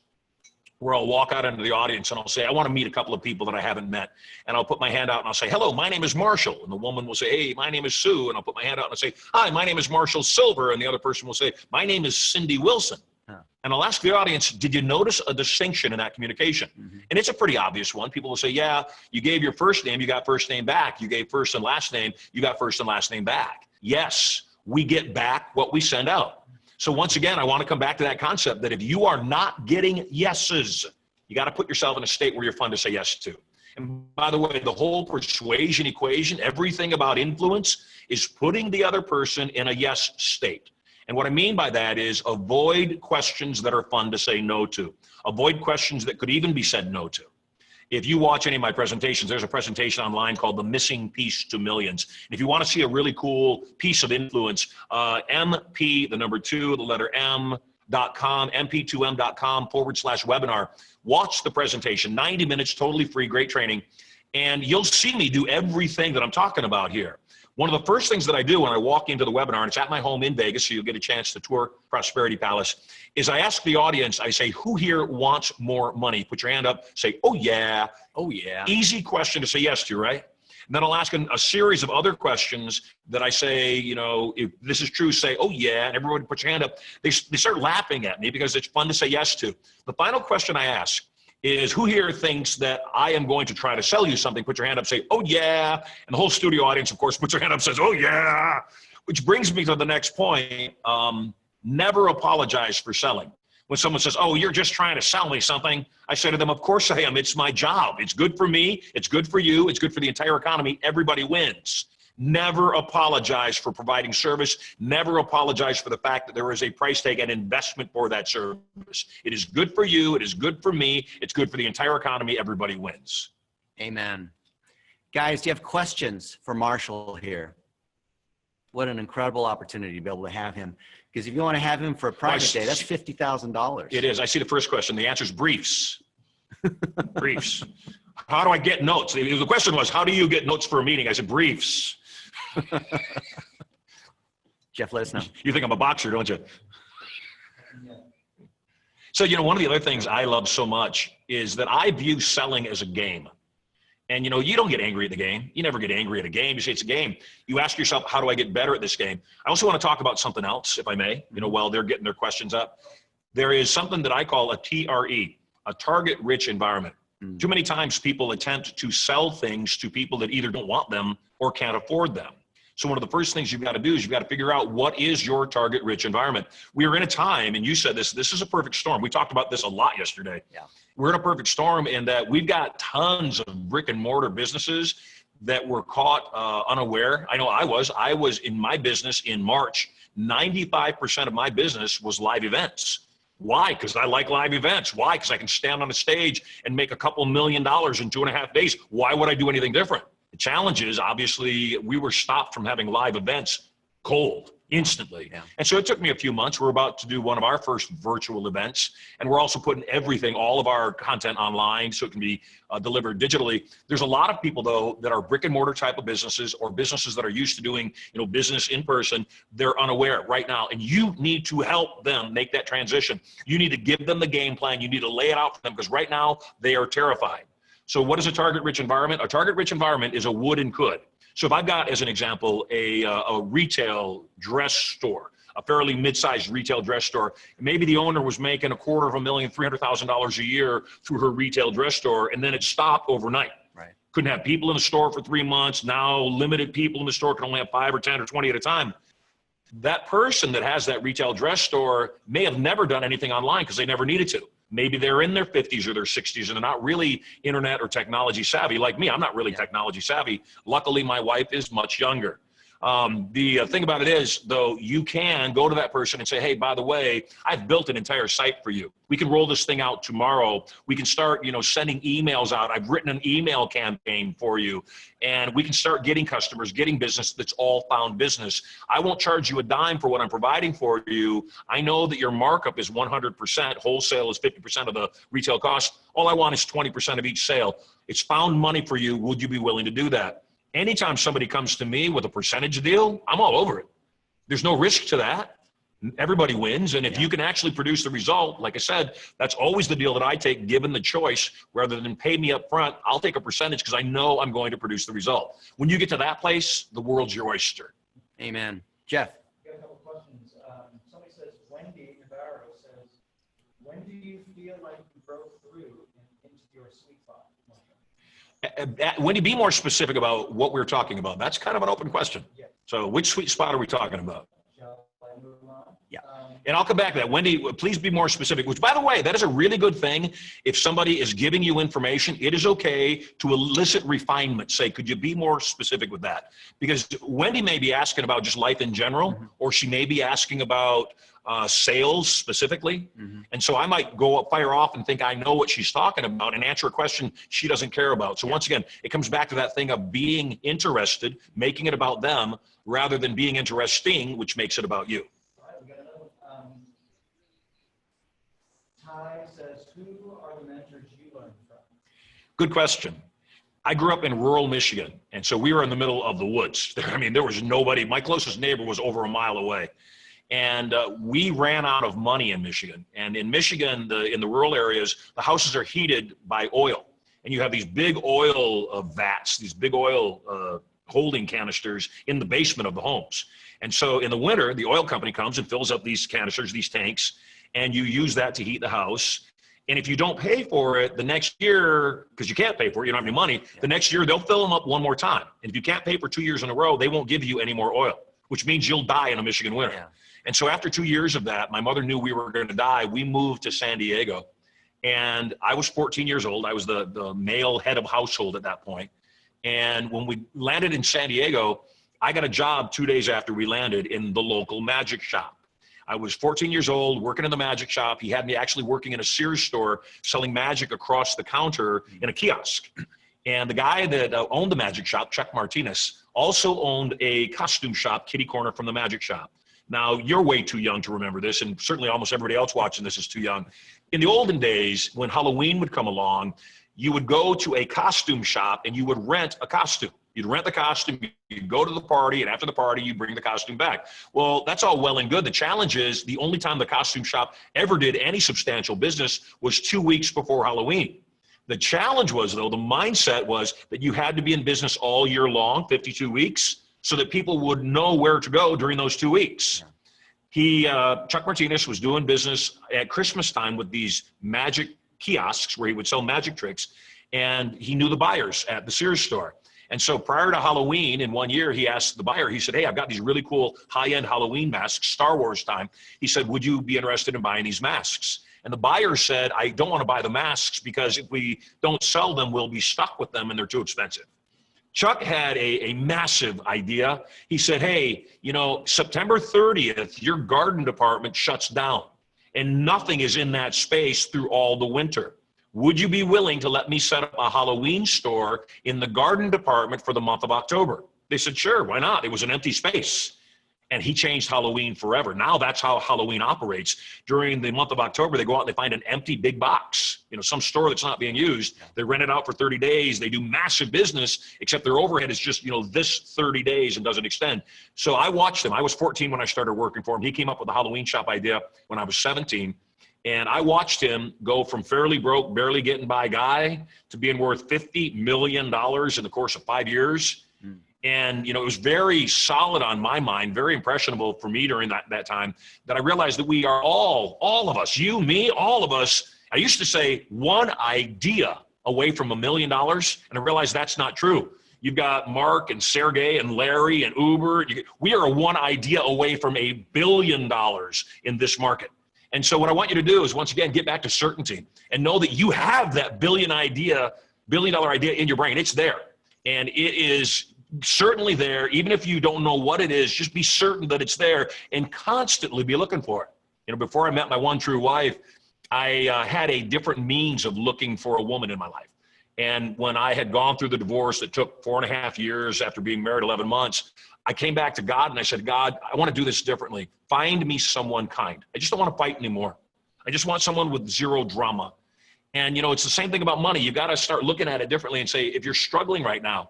where I'll walk out into the audience and I'll say, I want to meet a couple of people that I haven't met. And I'll put my hand out and I'll say, hello, my name is Marshall. And the woman will say, hey, my name is Sue. And I'll put my hand out and I'll say, hi, my name is Marshall Silver. And the other person will say, my name is Cindy Wilson. And I'll ask the audience, did you notice a distinction in that communication? And it's a pretty obvious one. People will say, yeah, you gave your first name, you got first name back. You gave first and last name, you got first and last name back. Yes, we get back what we send out. So once again, I want to come back to that concept that if you are not getting yeses, you got to put yourself in a state where you're fun to say yes to. And by the way, the whole persuasion equation, everything about influence is putting the other person in a yes state. And what I mean by that is avoid questions that are fun to say no to. Avoid questions that could even be said no to. If you watch any of my presentations, there's a presentation online called The Missing Piece to Millions. And if you want to see a really cool piece of influence, MP, the number 2, the letter M.com, mp2m.com/webinar. Watch the presentation, 90 minutes, totally free, great training. And you'll see me do everything that I'm talking about here. One of the first things that I do when I walk into the webinar, and it's at my home in Vegas, so you'll get a chance to tour Prosperity Palace, is I ask the audience, I say, who here wants more money? Put your hand up, say, oh yeah. Oh yeah. Easy question to say yes to, right? And then I'll ask a series of other questions that I say, you know, if this is true, say, oh yeah, and everybody put your hand up. They start laughing at me because it's fun to say yes to. The final question I ask is, who here thinks that I am going to try to sell you something? Put your hand up, say, oh yeah. And the whole studio audience, of course, puts their hand up, says, oh yeah. Which brings me to the next point. Never apologize for selling. When someone says, oh, you're just trying to sell me something, I say to them, of course I am. It's my job. It's good for me. It's good for you. It's good for the entire economy. Everybody wins. Never apologize for providing service. Never apologize for the fact that there is a price tag and investment for that service. It is good for you. It is good for me. It's good for the entire economy. Everybody wins. Amen. Guys, do you have questions for Marshall here? What an incredible opportunity to be able to have him. Because if you want to have him for a private day, that's $50,000. It is. I see the first question. The answer is briefs. Briefs. How do I get notes? The question was, how do you get notes for a meeting? I said, briefs. Jeff, let us know. You think I'm a boxer, don't you? So, you know, one of the other things I love so much is that I view selling as a game. And, you know, you don't get angry at the game. You never get angry at a game. You say it's a game. You ask yourself, how do I get better at this game? I also want to talk about something else, if I may, you know, while they're getting their questions up. There is something that I call a TRE, a target-rich environment. Too many times people attempt to sell things to people that either don't want them or can't afford them. So one of the first things you've got to do is you've got to figure out what is your target-rich environment. We are in a time, and you said this is a perfect storm. We talked about this a lot yesterday. Yeah. We're in a perfect storm in that we've got tons of brick and mortar businesses that were caught unaware. I know I was in my business in March. 95% of my business was live events. Why? Because I like live events. Why? Because I can stand on a stage and make a couple $1 million in 2.5 days. Why would I do anything different? The challenge is, obviously, we were stopped from having live events cold instantly. Yeah. And so it took me a few months. We're about to do one of our first virtual events, and we're also putting everything, all of our content online so it can be delivered digitally. There's a lot of people, though, that are brick and mortar type of businesses or businesses that are used to doing, you know, business in person. They're unaware right now, and you need to help them make that transition. You need to give them the game plan. You need to lay it out for them, because right now they are terrified. So what is a target-rich environment? A target-rich environment is a would and could. So if I've got, as an example, a retail dress store, a fairly mid-sized retail dress store, maybe the owner was making $250,000, $300,000 a year through her retail dress store, and then it stopped overnight. Right. Couldn't have people in the store for 3 months. Now limited people in the store, can only have 5 or 10 or 20 at a time. That person that has that retail dress store may have never done anything online because they never needed to. Maybe they're in their 50s or their 60s and they're not really internet or technology savvy. Like me, I'm not really technology savvy. Luckily, my wife is much younger. The thing about it is, though, you can go to that person and say, hey, by the way, I've built an entire site for you. We can roll this thing out tomorrow. We can start, you know, sending emails out. I've written an email campaign for you, and we can start getting customers, getting business that's all found business. I won't charge you a dime for what I'm providing for you. I know that your markup is 100%. Wholesale is 50% of the retail cost. All I want is 20% of each sale. It's found money for you. Would you be willing to do that? Anytime somebody comes to me with a percentage deal, I'm all over it. There's no risk to that. Everybody wins. And if you can actually produce the result, like I said, that's always the deal that I take, given the choice. Rather than pay me up front, I'll take a percentage because I know I'm going to produce the result. When you get to that place, the world's your oyster. Amen. Jeff. I got a couple questions. Somebody says, Wendy Navarro says, when do you feel like you broke through into your sweet spot? Wendy, be more specific about what we're talking about. That's kind of an open question. Yeah. So which sweet spot are we talking about? Shall I move on? Yeah. And I'll come back to that. Wendy, please be more specific, which, by the way, that is a really good thing. If somebody is giving you information, it is okay to elicit refinement. Say, could you be more specific with that? Because Wendy may be asking about just life in general, or she may be asking about sales specifically. And so I might go up, fire off and think I know what she's talking about and answer a question she doesn't care about. So once again, it comes back to that thing of being interested, making it about them rather than being interesting, which makes it about you. All right, we got another one. Ty says, who are the mentors you learned from? Good question. I grew up in rural Michigan, and so we were in the middle of the woods. I mean, there was nobody. My closest neighbor was over a mile away. And we ran out of money in Michigan. And in Michigan, in the rural areas, the houses are heated by oil. And you have these big oil vats, these big oil holding canisters in the basement of the homes. And so in the winter, the oil company comes and fills up these canisters, these tanks, and you use that to heat the house. And if you don't pay for it the next year, because you can't pay for it, you don't have any money, the next year they'll fill them up one more time. And if you can't pay for 2 years in a row, they won't give you any more oil, which means you'll die in a Michigan winter. Yeah. And so after 2 years of that, my mother knew we were going to die. We moved to San Diego. And I was 14 years old. I was the male head of household at that point. And when we landed in San Diego, I got a job 2 days after we landed in the local magic shop. I was 14 years old, working in the magic shop. He had me actually working in a Sears store, selling magic across the counter in a kiosk. And the guy that owned the magic shop, Chuck Martinez, also owned a costume shop, kitty corner from the magic shop. Now, you're way too young to remember this, and certainly almost everybody else watching this is too young. In the olden days, when Halloween would come along, you would go to a costume shop and you would rent a costume. You'd rent the costume, you'd go to the party, and after the party, you bring the costume back. Well, that's all well and good. The challenge is the only time the costume shop ever did any substantial business was 2 weeks before Halloween. The challenge was, though, the mindset was that you had to be in business all year long, 52 weeks, so that people would know where to go during those 2 weeks. Chuck Martinez was doing business at Christmas time with these magic kiosks where he would sell magic tricks, and he knew the buyers at the Sears store. And so prior to Halloween, in 1 year, he asked the buyer, he said, hey, I've got these really cool high-end Halloween masks, Star Wars time. He said, would you be interested in buying these masks? And the buyer said, I don't want to buy the masks because if we don't sell them, we'll be stuck with them and they're too expensive. Chuck had a massive idea. He said, hey, September 30th, your garden department shuts down and nothing is in that space through all the winter. Would you be willing to let me set up a Halloween store in the garden department for the month of October? They said, sure, why not? It was an empty space. And he changed Halloween forever. Now that's how Halloween operates. During the month of October, they go out and they find an empty big box, some store that's not being used. They rent it out for 30 days. They do massive business, except their overhead is just, this 30 days and doesn't extend. So I watched him. I was 14 when I started working for him. He came up with the Halloween shop idea when I was 17. And I watched him go from fairly broke, barely getting by guy to being worth $50 million in the course of 5 years. And, it was very solid on my mind, very impressionable for me during that time, that I realized that we are all of us, you, me, all of us. I used to say one idea away from $1 million, and I realized that's not true. You've got Mark and Sergey and Larry and Uber. We are one idea away from $1 billion in this market. And so what I want you to do is, once again, get back to certainty and know that you have that $1 billion dollar idea in your brain. It's there. And it is certainly there. Even if you don't know what it is, just be certain that it's there and constantly be looking for it. Before I met my one true wife, I had a different means of looking for a woman in my life. And when I had gone through the divorce that took 4.5 years after being married 11 months, I came back to God and I said, God, I want to do this differently. Find me someone kind. I just don't want to fight anymore. I just want someone with zero drama. And, it's the same thing about money. You got to start looking at it differently and say, if you're struggling right now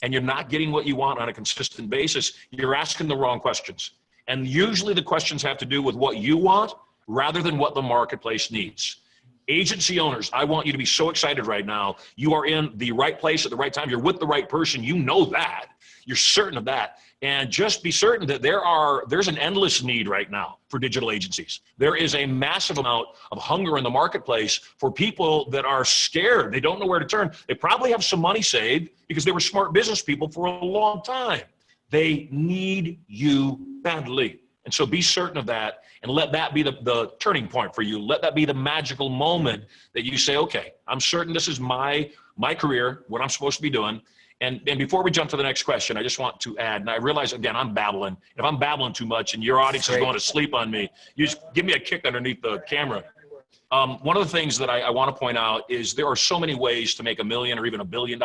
and you're not getting what you want on a consistent basis, you're asking the wrong questions. And usually the questions have to do with what you want rather than what the marketplace needs. Agency owners, I want you to be so excited right now. You are in the right place at the right time. You're with the right person. You know that. You're certain of that. And just be certain that there's an endless need right now for digital agencies. There is a massive amount of hunger in the marketplace for people that are scared. They don't know where to turn. They probably have some money saved because they were smart business people for a long time. They need you badly. And so be certain of that and let that be the turning point for you. Let that be the magical moment that you say, okay, I'm certain this is my career, what I'm supposed to be doing. And before we jump to the next question, I just want to add, and I realize, again, I'm babbling. If I'm babbling too much and your audience is going to sleep on me, you just give me a kick underneath the camera. One of the things that I want to point out is there are so many ways to make $1 million or even $1 billion.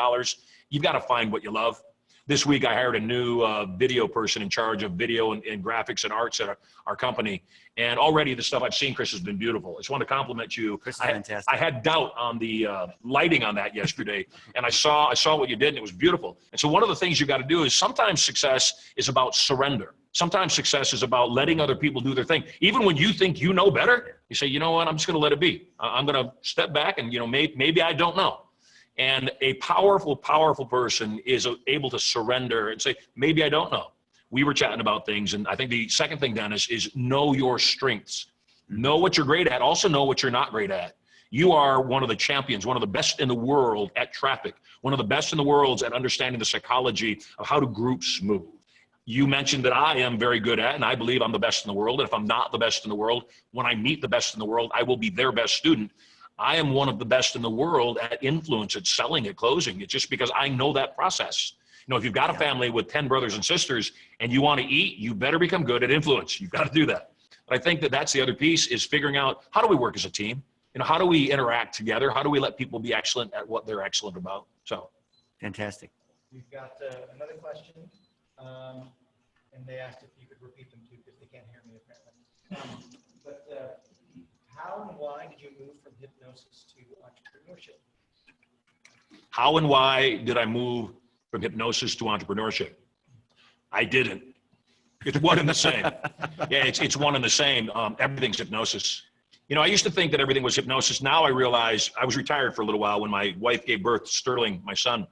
You've got to find what you love. This week, I hired a new video person in charge of video and graphics and arts at our company. And already the stuff I've seen, Chris, has been beautiful. I just want to compliment you. Chris is fantastic. I had doubt on the lighting on that yesterday, and I saw what you did, and it was beautiful. And so one of the things you got to do is sometimes success is about surrender. Sometimes success is about letting other people do their thing. Even when you think you know better, you say, you know what, I'm just going to let it be. I'm going to step back and, maybe I don't know. And a powerful, powerful person is able to surrender and say, maybe I don't know. We were chatting about things. And I think the second thing, Dennis, is know your strengths. Know what you're great at. Also know what you're not great at. You are one of the champions, one of the best in the world at traffic, one of the best in the world at understanding the psychology of how do groups move. You mentioned that I am very good at, and I believe I'm the best in the world. And if I'm not the best in the world, when I meet the best in the world, I will be their best student. I am one of the best in the world at influence, at selling, at closing. It's just because I know that process. If you've got a family with 10 brothers and sisters and you want to eat, you better become good at influence. You've got to do that. But I think that that's the other piece, is figuring out, how do we work as a team? How do we interact together? How do we let people be excellent at what they're excellent about? So, fantastic. We've got another question, and they asked if you could repeat them too, because they can't hear me apparently. How and why did you move from hypnosis to entrepreneurship? How and why did I move from hypnosis to entrepreneurship? I didn't. It's one and the same. Yeah, it's one and the same. Everything's hypnosis. You know, I used to think that everything was hypnosis. Now I realize I was retired for a little while when my wife gave birth to Sterling, my son.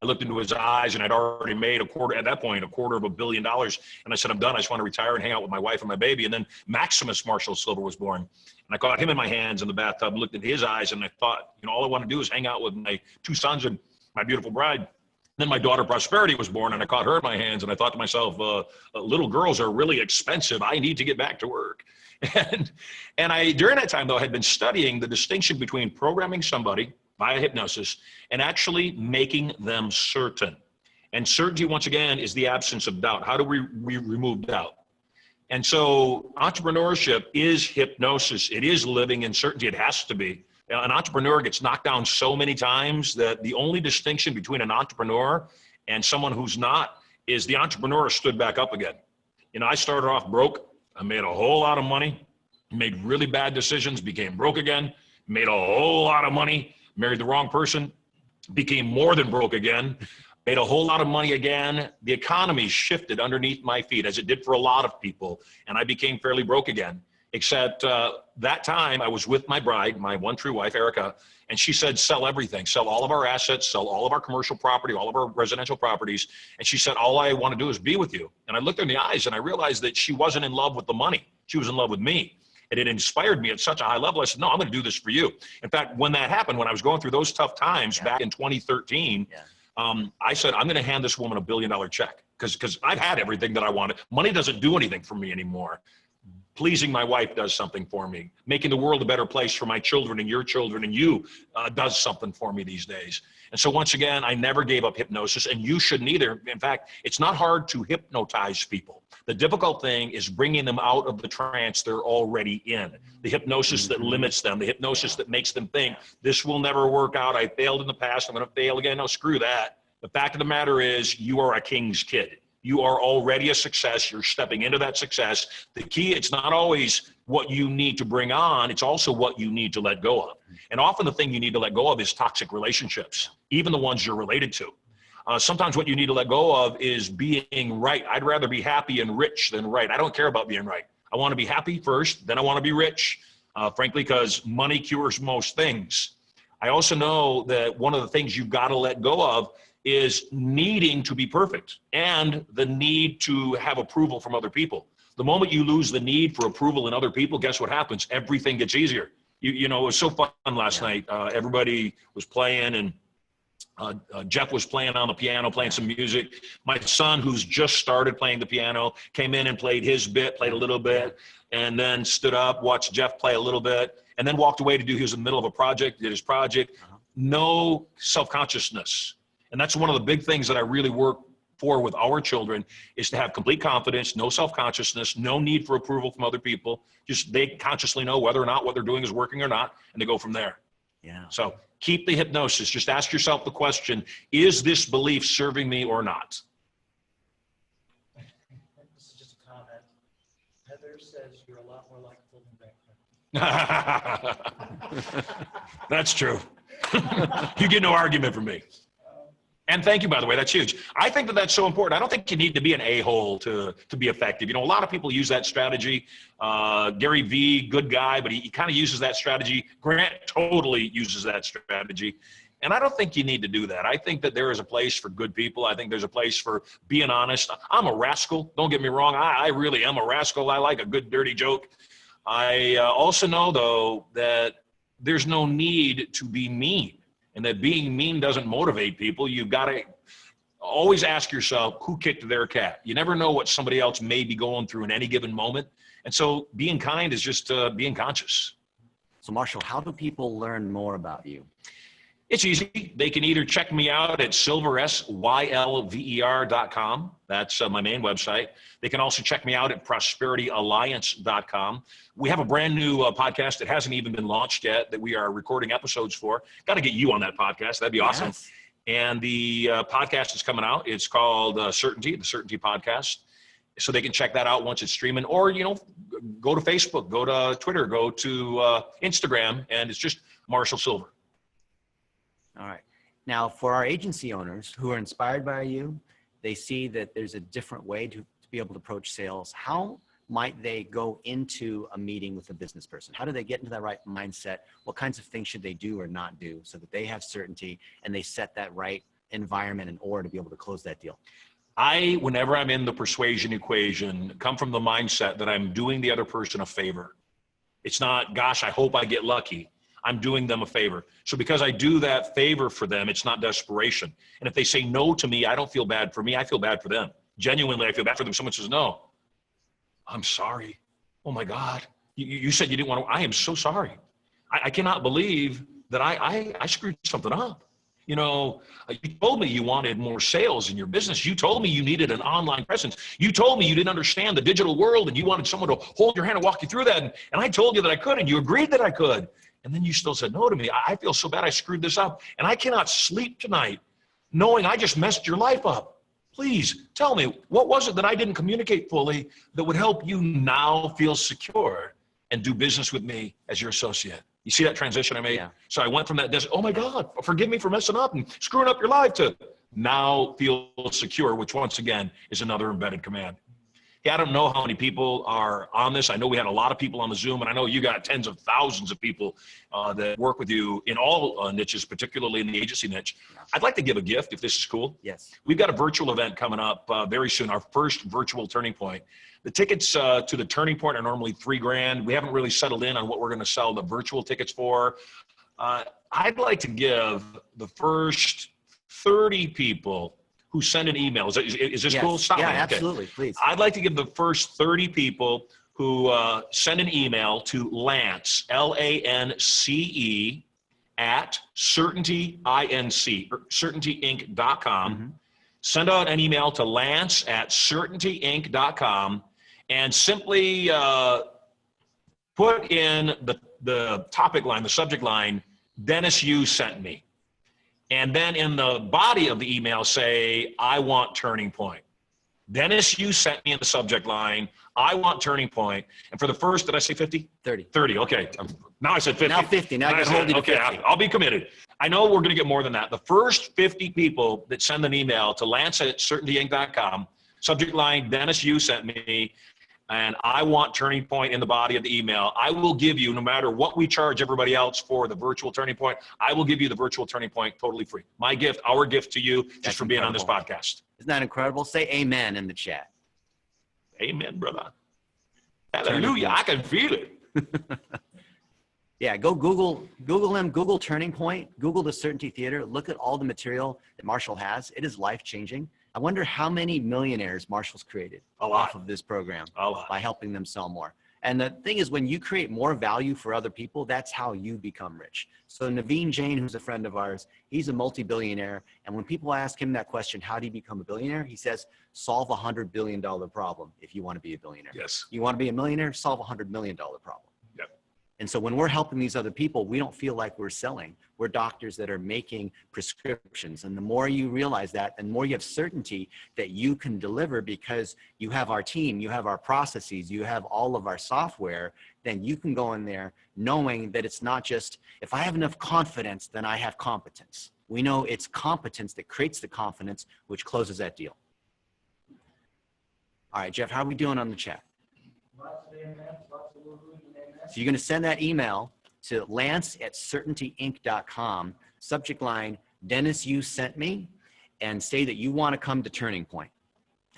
I looked into his eyes and I'd already made at that point, $250 million. And I said, I'm done. I just want to retire and hang out with my wife and my baby. And then Maximus Marshall Silver was born. And I caught him in my hands in the bathtub, looked into his eyes, and I thought, you know, all I want to do is hang out with my 2 sons and my beautiful bride. Then my daughter Prosperity was born, and I caught her in my hands, and I thought to myself, little girls are really expensive. I need to get back to work. And I, during that time, though, had been studying the distinction between programming somebody via hypnosis and actually making them certain. And certainty, once again, is the absence of doubt. How do we remove doubt? And so entrepreneurship is hypnosis. It is living in certainty. It has to be. An entrepreneur gets knocked down so many times that the only distinction between an entrepreneur and someone who's not is the entrepreneur stood back up again. You know, I started off broke. I made a whole lot of money, made really bad decisions, became broke again, made a whole lot of money, married the wrong person, became more than broke again, made a whole lot of money again. The economy shifted underneath my feet, as it did for a lot of people, and I became fairly broke again. Except that time I was with my bride, my one true wife, Erica, and she said, sell everything, sell all of our assets, sell all of our commercial property, all of our residential properties. And she said, all I want to do is be with you. And I looked her in the eyes and I realized that she wasn't in love with the money. She was in love with me. And it inspired me at such a high level. I said, no, I'm going to do this for you. In fact, when that happened, when I was going through those tough times back in 2013, I said, I'm going to hand this woman $1 billion check because I've had everything that I wanted. Money doesn't do anything for me anymore. Pleasing my wife does something for me. Making the world a better place for my children and your children and you does something for me these days. And so once again, I never gave up hypnosis, and you shouldn't either. In fact, it's not hard to hypnotize people. The difficult thing is bringing them out of the trance they're already in. The hypnosis that limits them, the hypnosis that makes them think, this will never work out. I failed in the past. I'm going to fail again. No, screw that. The fact of the matter is you are a king's kid. You are already a success. You're stepping into that success. The key, it's not always what you need to bring on. It's also what you need to let go of. And often the thing you need to let go of is toxic relationships, even the ones you're related to. Sometimes what you need to let go of is being right. I'd rather be happy and rich than right. I don't care about being right. I want to be happy first, then I want to be rich, frankly, because money cures most things. I also know that one of the things you've got to let go of is needing to be perfect and the need to have approval from other people. The moment you lose the need for approval in other people, guess what happens? Everything gets easier. You know, it was so fun last night. Everybody was playing, and Jeff was playing on the piano, playing some music. My son, who's just started playing the piano, came in and played his bit, played a little bit, and then stood up, watched Jeff play a little bit, and then walked away to do, he was in the middle of a project, did his project. No self-consciousness. And that's one of the big things that I really work for with our children, is to have complete confidence, no self-consciousness, no need for approval from other people. Just they consciously know whether or not what they're doing is working or not, and they go from there. Yeah. So keep the hypnosis. Just ask yourself the question, is this belief serving me or not? This is just a comment. Heather says you're a lot more likable than Greg. That's true. You get no argument from me. And thank you, by the way, that's huge. I think that that's so important. I don't think you need to be an a-hole to be effective. You know, a lot of people use that strategy. Gary Vee, good guy, but he kind of uses that strategy. Grant totally uses that strategy. And I don't think you need to do that. I think that there is a place for good people. I think there's a place for being honest. I'm a rascal. Don't get me wrong. I really am a rascal. I like a good dirty joke. I also know, though, that there's no need to be mean. And that being mean doesn't motivate people. You've got to always ask yourself, who kicked their cat? You never know what somebody else may be going through in any given moment. And so being kind is just being conscious. So Marshall, how do people learn more about you? It's easy. They can either check me out at silversylver.com. That's my main website. They can also check me out at prosperityyalliance.com. We have a brand new podcast that hasn't even been launched yet that we are recording episodes for. Got to get you on that podcast. That'd be awesome. Yes. And the podcast is coming out. It's called Certainty, the Certainty Podcast. So they can check that out once it's streaming, or, you know, go to Facebook, go to Twitter, go to Instagram, and it's just Marshall Silver. All right. Now, for our agency owners who are inspired by you, they see that there's a different way to be able to approach sales. How might they go into a meeting with a business person? How do they get into that right mindset? What kinds of things should they do or not do so that they have certainty and they set that right environment in order to be able to close that deal? Whenever I'm in the persuasion equation, come from the mindset that I'm doing the other person a favor. It's not, gosh, I hope I get lucky. I'm doing them a favor. So because I do that favor for them, it's not desperation. And if they say no to me, I don't feel bad for me. I feel bad for them. Genuinely, I feel bad for them. Someone says, no, I'm sorry. Oh my God. You said you didn't want to. I am so sorry. I cannot believe that I screwed something up. You know, you told me you wanted more sales in your business. You told me you needed an online presence. You told me you didn't understand the digital world and you wanted someone to hold your hand and walk you through that. And I told you that I could, and you agreed that I could. And then you still said no to me. I feel so bad I screwed this up. And I cannot sleep tonight knowing I just messed your life up. Please tell me, what was it that I didn't communicate fully that would help you now feel secure and do business with me as your associate? You see that transition I made? Yeah. So I went from that, oh my God, forgive me for messing up and screwing up your life, to now feel secure, which once again is another embedded command. Yeah, I don't know how many people are on this. I know we had a lot of people on the Zoom, and I know you got tens of thousands of people that work with you in all niches, particularly in the agency niche. I'd like to give a gift if this is cool. Yes. We've got a virtual event coming up very soon, our first virtual Turning Point. The tickets to the Turning Point are normally $3,000. We haven't really settled in on what we're going to sell the virtual tickets for. I'd like to give the first 30 people who send an email. Is this cool? Stop me. Absolutely, please. I'd like to give the first 30 people who send an email to Lance, Lance, at certaintyinc.com. Send out an email to Lance at certaintyinc.com and simply put in the topic line, the subject line, Dennis, you sent me. And then in the body of the email, say, I want Turning Point. Dennis, you sent me in the subject line, I want Turning Point. And for the first, did I say 50? 30. 30, okay. Now I said 50. Now 50, now I can hold you to 50. Okay, I'll be committed. I know we're gonna get more than that. The first 50 people that send an email to Lance at certaintyinc.com, subject line, Dennis, you sent me, and I want Turning Point in the body of the email. I will give you, no matter what we charge everybody else for the virtual Turning Point, I will give you the virtual Turning Point totally free. My gift, our gift to you, just for being on this podcast. Isn't that incredible? Say amen in the chat. Amen, brother. Hallelujah. I can feel it. Yeah, go Google him, Google Turning Point, Google the Certainty Theater. Look at all the material that Marshall has. It is life-changing. I wonder how many millionaires Marshall's created off of this program by helping them sell more. And the thing is, when you create more value for other people, that's how you become rich. So Naveen Jain, who's a friend of ours, he's a multi-billionaire. And when people ask him that question, how do you become a billionaire? He says, solve a $100 billion problem if you want to be a billionaire. Yes. You want to be a millionaire, solve a $100 million problem. Yep. And so when we're helping these other people, we don't feel like we're selling. We're doctors that are making prescriptions. And the more you realize that, and the more you have certainty that you can deliver because you have our team, you have our processes, you have all of our software, then you can go in there knowing that it's not just, if I have enough confidence, then I have competence. We know it's competence that creates the confidence, which closes that deal. All right, Jeff, how are we doing on the chat? So you're going to send that email to Lance at certaintyinc.com, subject line, Dennis, you sent me, and say that you want to come to Turning Point.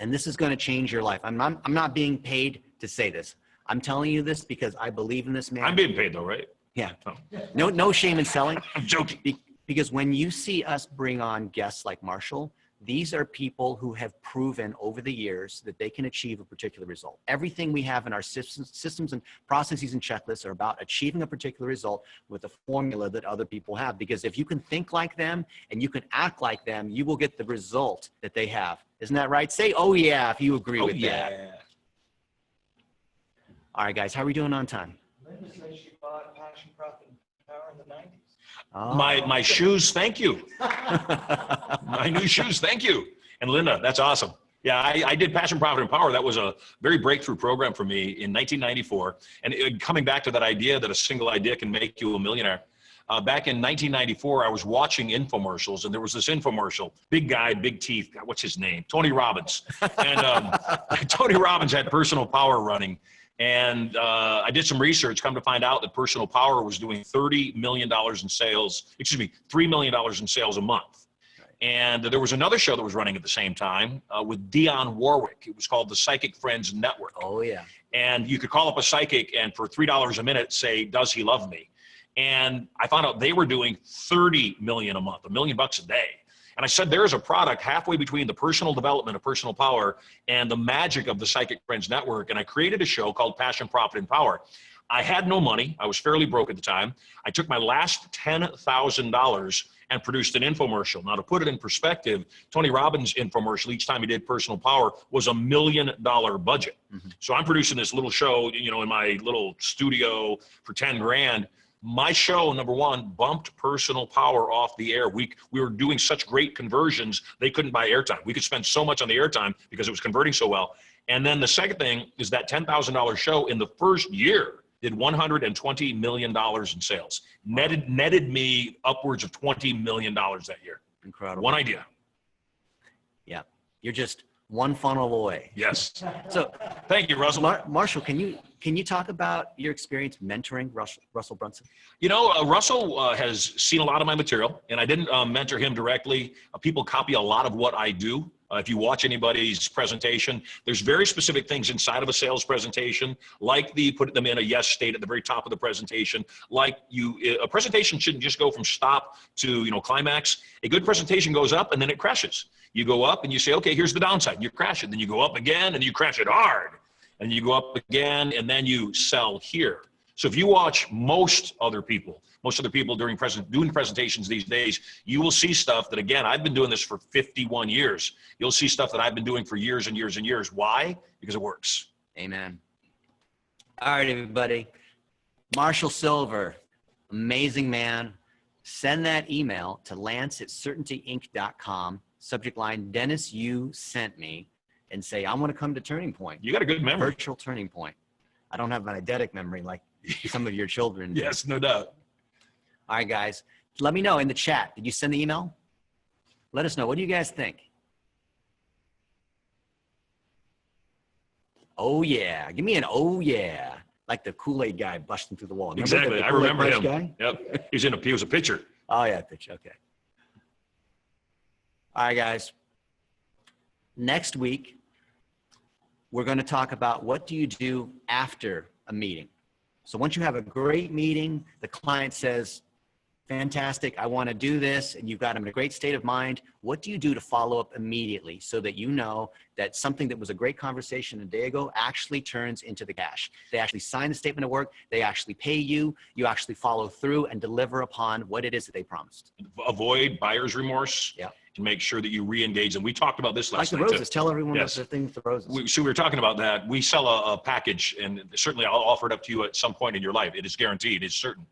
And this is going to change your life. I'm not being paid to say this. I'm telling you this because I believe in this man. I'm being paid though, right? Yeah. Oh. No shame in selling. I'm joking. Because when you see us bring on guests like Marshall, these are people who have proven over the years that they can achieve a particular result. Everything we have in our systems and processes and checklists are about achieving a particular result with a formula that other people have. Because if you can think like them and you can act like them, you will get the result that they have. Isn't that right? Say, oh yeah, if you agree with that. All right, guys, how are we doing on time? Linda says she bought Passion, Profit, and Power in the 90s. Oh. My shoes, thank you. My new shoes, thank you. And Linda, that's awesome. Yeah, I did Passion, Profit, and Power. That was a very breakthrough program for me in 1994. And coming back to that idea that a single idea can make you a millionaire, Back in 1994, I was watching infomercials, and there was this infomercial, big guy, big teeth. God, what's his name? Tony Robbins. And Tony Robbins had Personal Power running. And I did some research, come to find out that Personal Power was doing $30 million in sales, $3 million in sales a month. And there was another show that was running at the same time with Dionne Warwick. It was called the Psychic Friends Network. Oh, yeah. And you could call up a psychic and for $3 a minute say, does he love me? And I found out they were doing 30 million a month, $1 million a day. And I said, there is a product halfway between the personal development of Personal Power and the magic of the Psychic Friends Network. And I created a show called Passion, Profit, and Power. I had no money. I was fairly broke at the time. I took my last $10,000 and produced an infomercial. Now, to put it in perspective, Tony Robbins' infomercial, each time he did Personal Power, was $1 million budget. Mm-hmm. So I'm producing this little show, you know, in my little studio for 10 grand. My show, number one, bumped Personal Power off the air. We were doing such great conversions, they couldn't buy airtime. We could spend so much on the airtime because it was converting so well. And then the second thing is that $10,000 show in the first year did $120 million in sales. Netted me upwards of $20 million that year. Incredible. One idea. Yeah. You're just one funnel away. Yes. So thank you, Russell. Marshall, can you talk about your experience mentoring Russell Brunson? You know, Russell has seen a lot of my material, and I didn't mentor him directly. People copy a lot of what I do. If you watch anybody's presentation, there's very specific things inside of a sales presentation, like put them in a yes state at the very top of the presentation. Like a presentation shouldn't just go from stop to, you know, climax. A good presentation goes up and then it crashes. You go up and you say, okay, here's the downside. And you crash it. Then you go up again and you crash it hard. And you go up again and then you sell here. So if you watch most other people doing presentations these days, you will see stuff that, again, I've been doing this for 51 years. You'll see stuff that I've been doing for years and years and years. Why? Because it works. Amen. All right, everybody. Marshall Silver, amazing man. Send that email to lance@certaintyinc.com. Subject line, Dennis, you sent me, and say, I want to come to Turning Point. You got a good memory. Virtual Turning Point. I don't have an eidetic memory like some of your children do. Yes, no doubt. All right, guys. Let me know in the chat. Did you send the email? Let us know. What do you guys think? Oh, yeah. Give me an oh, yeah. Like the Kool-Aid guy busting through the wall. Remember exactly. I remember him. Guy? Yep. He was a pitcher. Oh, yeah, pitcher. Okay. All right, guys. Next week, we're going to talk about what do you do after a meeting. So once you have a great meeting, the client says, fantastic, I want to do this, and you've got them in a great state of mind. What do you do to follow up immediately so that you know that something that was a great conversation a day ago actually turns into the cash? They actually sign the statement of work, they actually pay you, you actually follow through and deliver upon what it is that they promised. Avoid buyer's remorse. Yeah. And make sure that you re-engage. And we talked about this last night. Like the roses. Tell everyone yes. the thing with the roses. So we were talking about that. We sell a package, and certainly I'll offer it up to you at some point in your life. It is guaranteed. It's certain.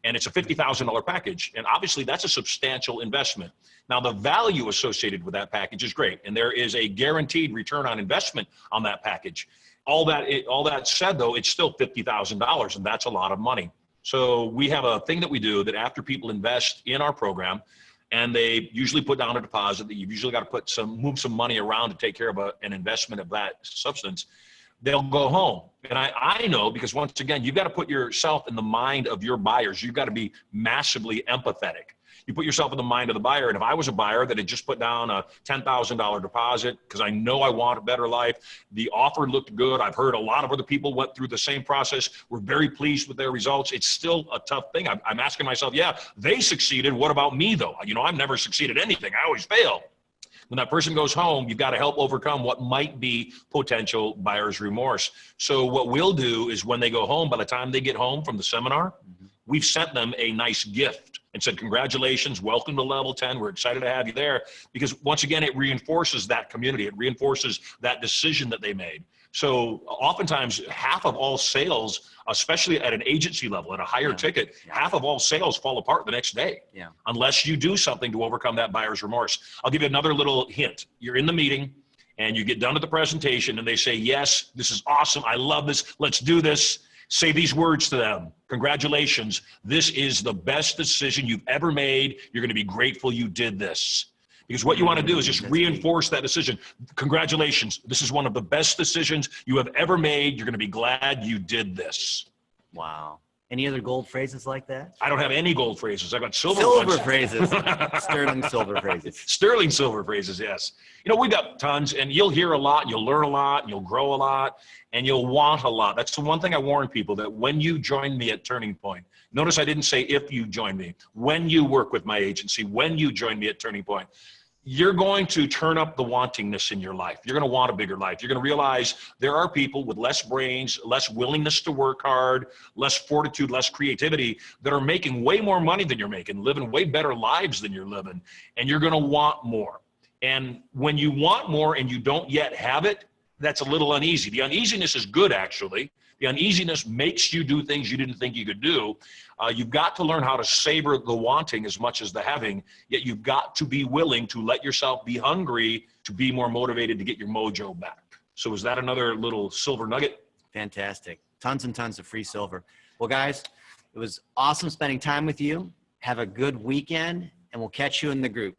And it's a $50,000 package. And obviously that's a substantial investment. Now the value associated with that package is great. And there is a guaranteed return on investment on that package. All that said though, it's still $50,000, and that's a lot of money. So we have a thing that we do that after people invest in our program, and they usually put down a deposit that you've usually got to move some money around to take care of an investment of that substance, they'll go home. And I know, because once again, you've got to put yourself in the mind of your buyers. You've got to be massively empathetic. You put yourself in the mind of the buyer. And if I was a buyer that had just put down a $10,000 deposit because I know I want a better life, the offer looked good. I've heard a lot of other people went through the same process. We're very pleased with their results. It's still a tough thing. I'm asking myself, yeah, they succeeded. What about me though? You know, I've never succeeded anything. I always fail. When that person goes home, you've got to help overcome what might be potential buyer's remorse. So what we'll do is when they go home, by the time they get home from the seminar, we've sent them a nice gift and said, congratulations, welcome to level 10. We're excited to have you there. Because once again, it reinforces that community. It reinforces that decision that they made. So oftentimes half of all sales, especially at an agency level, at a higher ticket, half of all sales fall apart the next day. Unless you do something to overcome that buyer's remorse. I'll give you another little hint. You're in the meeting and you get done with the presentation and they say, yes, this is awesome. I love this. Let's do this. Say these words to them. Congratulations. This is the best decision you've ever made. You're going to be grateful you did this. Because what you want to do is just reinforce that decision. Congratulations. This is one of the best decisions you have ever made. You're going to be glad you did this. Wow. Any other gold phrases like that? I don't have any gold phrases. I got silver Silver ones. phrases. Sterling silver phrases. Sterling silver phrases, yes. You know, we got tons, and you'll hear a lot, you'll learn a lot, you'll grow a lot, and you'll want a lot. That's the one thing I warn people, that when you join me at Turning Point, notice I didn't say if you join me, when you work with my agency, when you join me at Turning Point, you're going to turn up the wantingness in your life. You're going to want a bigger life. You're going to realize there are people with less brains, less willingness to work hard, less fortitude, less creativity, that are making way more money than you're making, living way better lives than you're living, and you're going to want more. And when you want more and you don't yet have it, that's a little uneasy. The uneasiness is good, actually. The uneasiness makes you do things you didn't think you could do. You've got to learn how to savor the wanting as much as the having, yet you've got to be willing to let yourself be hungry to be more motivated to get your mojo back. So is that another little silver nugget? Fantastic. Tons and tons of free silver. Well, guys, it was awesome spending time with you. Have a good weekend, and we'll catch you in the group.